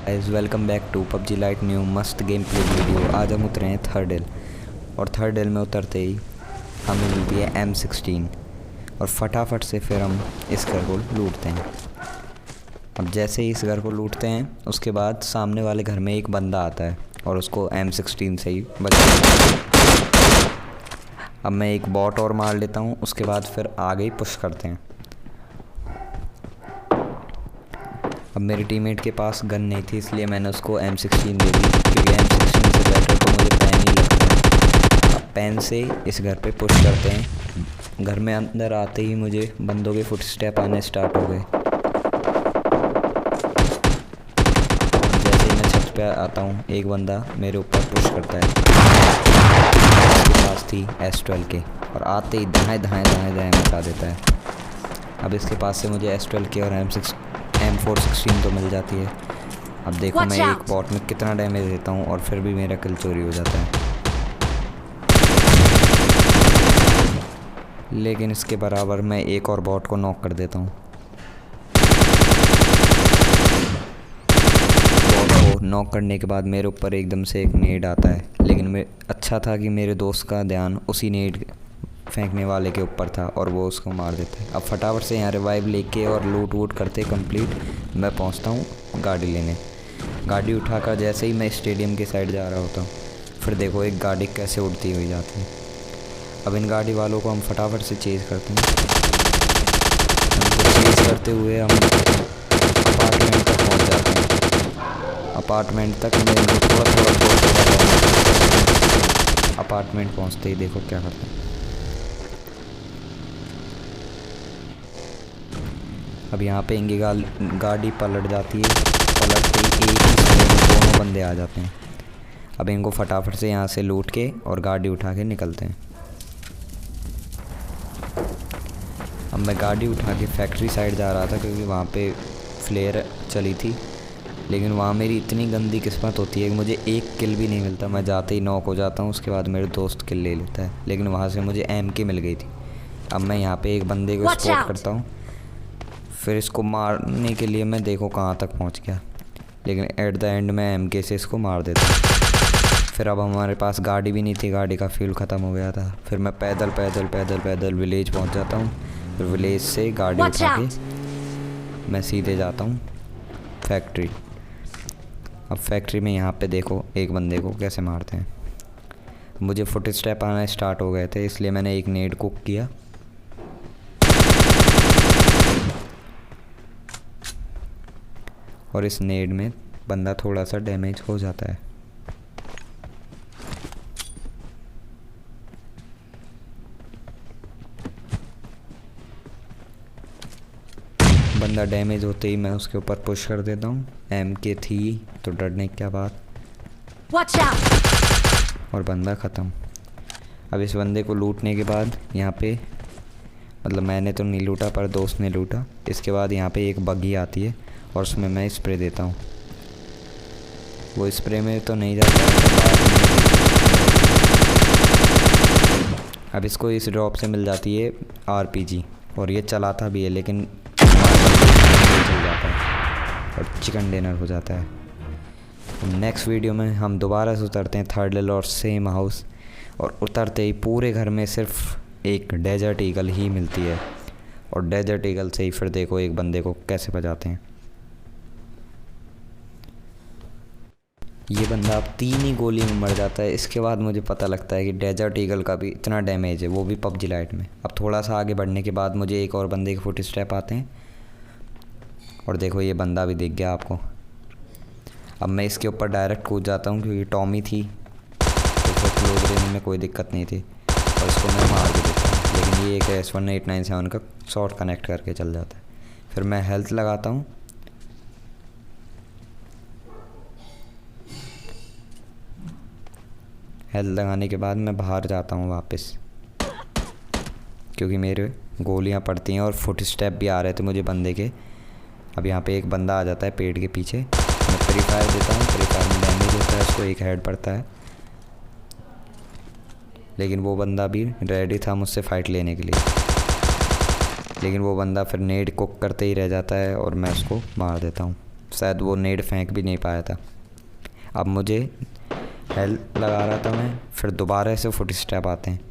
Guys welcome back to PUBG lite new मस्त game play video. आज हम उतरे हैं थर्ड हिल और थर्ड हिल में उतरते ही हमें मिलती है M16 और फटाफट से फिर हम इस घर को लूटते हैं। अब जैसे ही इस घर को लूटते हैं उसके बाद सामने वाले घर में एक बंदा आता है और उसको M16 से ही बचाता है। अब मैं एक बॉट और मार लेता हूँ, उसके बाद फिर आगे ही पुश करते हैं। अब मेरे टीममेट के पास गन नहीं थी इसलिए मैंने उसको M16 दे दी, क्योंकि M16 से बेटर तो मुझे पेन ही लगता है। अब पेन से इस घर पे पुश करते हैं। घर में अंदर आते ही मुझे बंदों के फुटस्टेप आने स्टार्ट हो गए। जैसे ही मैं छत पे आता हूँ एक बंदा मेरे ऊपर पुश करता है। उसके पास थी S12 के और आते ही दाएँ मचा देता है। अब इसके पास से मुझे S12 के और M416 तो मिल जाती है। अब देखो मैं एक बॉट में कितना डैमेज देता हूँ और फिर भी मेरा किल चोरी हो जाता है। लेकिन इसके बराबर मैं एक और बॉट को नॉक कर देता हूँ। बॉट को नॉक करने के बाद मेरे ऊपर एकदम से एक नेड आता है, लेकिन अच्छा था कि मेरे दोस्त का ध्यान उसी नेड फेंकने वाले के ऊपर था और वो उसको मार देते। अब फटाफट से यहाँ रिवाइव लेके और लूट वूट करते कंप्लीट मैं पहुँचता हूँ गाड़ी लेने। गाड़ी उठाकर जैसे ही मैं स्टेडियम के साइड जा रहा होता हूँ, फिर देखो एक गाड़ी कैसे उड़ती हुई जाती है। अब इन गाड़ी वालों को हम फटाफट से चेज़ करते हैं। उनको चेज़ करते हुए हम अपार्टमेंट तक पहुँच जाते हैं। अपार्टमेंट तक मैं इनको थोड़ा अपार्टमेंट पहुँचते ही देखो क्या करते हैं। अब यहाँ पे इनकी गाड़ी पलट जाती है। पलटते ही एक ही समय में दोनों बंदे आ जाते हैं। अब इनको फटाफट से यहाँ से लूट के और गाड़ी उठा के निकलते हैं। अब मैं गाड़ी उठा के फैक्ट्री साइड जा रहा था, क्योंकि वहाँ पे फ्लेयर चली थी। लेकिन वहाँ मेरी इतनी गंदी किस्मत होती है कि मुझे एक किल भी नहीं मिलता। मैं जाते ही नॉक हो जाता हूँ, उसके बाद मेरे दोस्त किल ले लेता है, लेकिन वहाँ से मुझे MK मिल गई थी। अब मैं यहाँ पे एक बंदे को स्पॉट करता हूँ। फिर इसको मारने के लिए मैं देखो कहाँ तक पहुँच गया, लेकिन एट द एंड मैं MK से इसको मार देता हूँ। फिर अब हमारे पास गाड़ी भी नहीं थी, गाड़ी का फ्यूल ख़त्म हो गया था। फिर मैं पैदल विलेज पहुँच जाता हूँ। फिर विलेज से गाड़ी उठा के मैं सीधे जाता हूँ फैक्ट्री। अब फैक्ट्री में यहाँ पे देखो एक बंदे को कैसे मारते हैं। मुझे फुटस्टेप आना स्टार्ट हो गए थे, इसलिए मैंने एक नेड कुक किया। और इस नेड में बंदा थोड़ा सा डैमेज हो जाता है। बंदा डैमेज होते ही मैं उसके ऊपर पुश कर देता हूँ। MK थी तो डरने की क्या बात। और बंदा ख़त्म। अब इस बंदे को लूटने के बाद यहाँ पे, मतलब मैंने तो नहीं लूटा पर दोस्त ने लूटा। इसके बाद यहाँ पे एक बग्गी आती है और उसमें मैं स्प्रे देता हूँ। वो स्प्रे में तो नहीं जाता है। अब इसको इस ड्रॉप से मिल जाती है RPG और ये चलाता भी है, लेकिन चल जाता है और चिकन डिनर हो जाता है। नेक्स्ट वीडियो में हम दोबारा से उतरते हैं थर्ड हिल और सेम हाउस, और उतरते ही पूरे घर में सिर्फ एक डेजर्ट ईगल ही मिलती है और डेजर्ट ईगल से ही फिर देखो एक बंदे को कैसे बजाते हैं। ये बंदा अब 3 ही गोली में मर जाता है। इसके बाद मुझे पता लगता है कि डेजर्ट ईगल का भी इतना डैमेज है, वो भी पबजी लाइट में। अब थोड़ा सा आगे बढ़ने के बाद मुझे एक और बंदे के फुटस्टेप आते हैं और देखो ये बंदा भी दिख गया आपको। अब मैं इसके ऊपर डायरेक्ट कूद जाता हूँ, क्योंकि टॉमी थी तो फिर क्लोज रेंज में कोई दिक्कत नहीं थी और इसको मैं मार भी देता हूँ। लेकिन ये एक S1897 का शॉट कनेक्ट करके चल जाता है। फिर मैं हेल्थ लगाता हूँ। हेल्थ लगाने के बाद मैं बाहर जाता हूँ वापस, क्योंकि मेरे गोलियाँ पड़ती हैं और फुटस्टेप भी आ रहे थे मुझे बंदे के। अब यहाँ पे एक बंदा आ जाता है पेड़ के पीछे। मैं फ्री फायर देता हूँ, फ्री फायर में डैमेज होता है, उसको एक हेड पड़ता है। लेकिन वो बंदा भी रेडी था मुझसे फ़ाइट लेने के लिए, लेकिन वो बंदा फिर नेड कुक करते ही रह जाता है और मैं उसको मार देता हूँ। शायद वो नेड फेंक भी नहीं पाया था। अब मुझे हेल्थ लगा रहा था मैं, फिर दोबारा से फुट स्टेप आते हैं।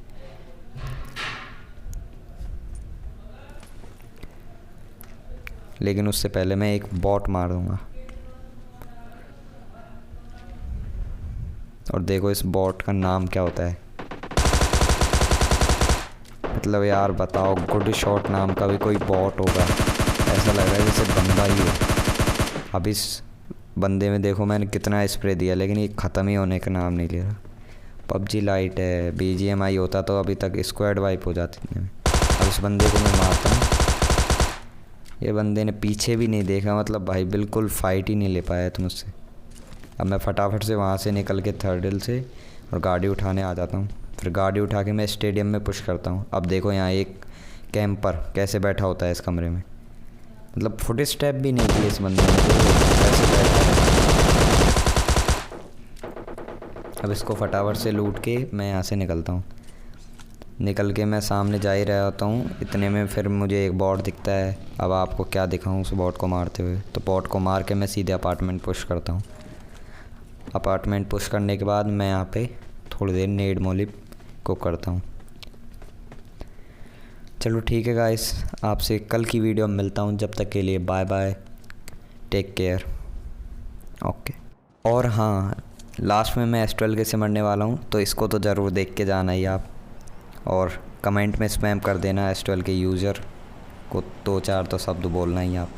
लेकिन उससे पहले मैं एक बॉट मार दूंगा। और देखो इस बॉट का नाम क्या होता है। मतलब यार बताओ, गुड शॉट नाम का भी कोई बॉट होगा? ऐसा लग रहा है जैसे बंदा ही हो। अब इस बंदे में देखो मैंने कितना स्प्रे दिया, लेकिन ये ख़त्म ही होने का नाम नहीं ले रहा। पबजी लाइट है, BGMI होता तो अभी तक स्क्वाड वाइप हो जाती थी। अब इस बंदे को मैं मारता हूँ। ये बंदे ने पीछे भी नहीं देखा, मतलब भाई बिल्कुल फ़ाइट ही नहीं ले पाया तुम मुझसे। अब मैं फटाफट से वहाँ से निकल के थर्ड हिल से और गाड़ी उठाने आ जाता हूँ। फिर गाड़ी उठा के मैं स्टेडियम में पुश करता हूँ। अब देखो यहाँ एक कैंपर कैसे बैठा होता है इस कमरे में, मतलब फुट स्टेप भी नहीं दिए इस बंदे ने, कैसे बैठा है। अब इसको फटाफट से लूट के मैं यहाँ से निकलता हूँ। निकल के मैं सामने जा ही रहा होता हूँ, इतने में फिर मुझे एक बॉट दिखता है। अब आपको क्या दिखाऊँ उस बॉट को मारते हुए। तो बॉट को मार के मैं सीधे अपार्टमेंट पुश करता हूँ। अपार्टमेंट पुश करने के बाद मैं यहाँ पे थोड़ी देर नेड मोलिप को करता हूँ। चलो ठीक है गाइस, आपसे कल की वीडियो में मिलता हूँ। जब तक के लिए bye bye, take care, okay. और हाँ, लास्ट में मैं एस्ट्रल के से मरने वाला हूँ, तो इसको तो ज़रूर देख के जाना ही आप। और कमेंट में स्पैम कर देना एस्ट्रल के यूज़र को 2-4 तो शब्द बोलना ही आप।